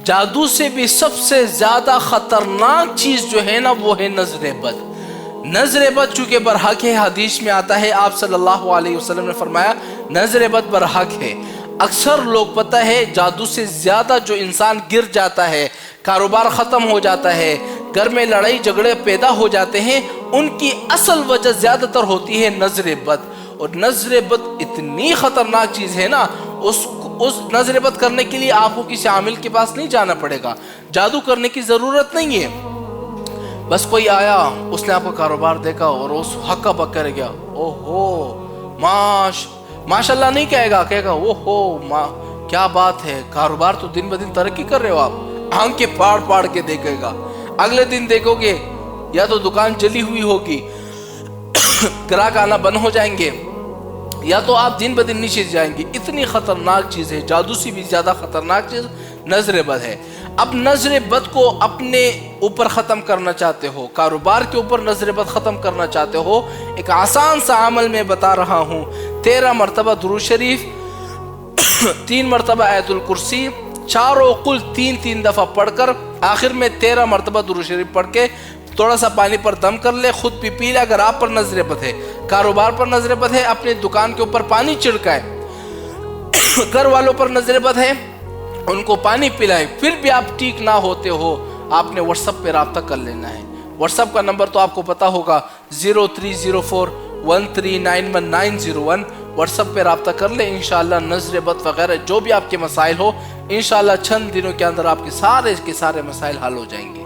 جادو سے بھی سب سے زیادہ خطرناک چیز جو ہے نا وہ ہے نظر بد۔ نظر بد چونکہ برحق ہے، حدیث میں آتا ہے، آپ صلی اللہ علیہ وسلم نے فرمایا نظر بد برحق ہے۔ اکثر لوگ پتہ ہے جادو سے زیادہ جو انسان گر جاتا ہے، کاروبار ختم ہو جاتا ہے، گھر میں لڑائی جھگڑے پیدا ہو جاتے ہیں، ان کی اصل وجہ زیادہ تر ہوتی ہے نظر بد۔ اور نظر بد اتنی خطرناک چیز ہے نا، اس نظر بد کرنے کے لیے آپ کو کسی عامل کے پاس نہیں جانا پڑے گا، جادو کرنے کی ضرورت نہیں ہے۔ بس کوئی آیا، اس نے آپ کا کاروبار دیکھا اور اس حقہ بک کر گیا، اوہو ماشاءاللہ نہیں کہے گا، کہے گا اوہو کیا بات ہے، کاروبار تو دن بدن ترقی کر رہے ہو آپ، آنکھیں پاڑ کے دیکھے گا۔ اگلے دن دیکھو گے یا تو دکان جلی ہوئی ہوگی، گراہک آنا بند ہو جائیں گے، یا تو آپ دن بدن نیچے جائیں گے۔ اتنی خطرناک چیز ہے، جادو سے بھی زیادہ خطرناک چیز نظر بد ہے۔ اب نظر بد کو اپنے اوپر ختم کرنا چاہتے ہو، کاروبار کے اوپر نظر بد ختم کرنا چاہتے ہو، ایک آسان سا عمل میں بتا رہا ہوں۔ 13 مرتبہ درود شریف، 3 مرتبہ آیت الکرسی، چاروں کل 3 دفعہ پڑھ کر آخر میں 13 مرتبہ درود شریف پڑھ کے تھوڑا سا پانی پر دم کر لے، خود بھی پی لے۔ اگر آپ پر نظر بد ہے، کاروبار پر نظر بد ہے، اپنے دکان کے اوپر پانی چھڑکائے، گھر والوں پر نظر بد ہے ان کو پانی پلائے، پھر بھی آپ ٹھیک نہ ہوتے ہو، آپ نے واٹس ایپ پہ رابطہ کر لینا ہے۔ واٹس ایپ کا نمبر تو آپ کو پتا ہوگا، 0304139191 واٹس ایپ پہ رابطہ کر لیں، انشاءاللہ نظر بد وغیرہ جو بھی آپ کے مسائل ہو، انشاءاللہ چند دنوں کے اندر آپ کے سارے مسائل حل ہو جائیں گے۔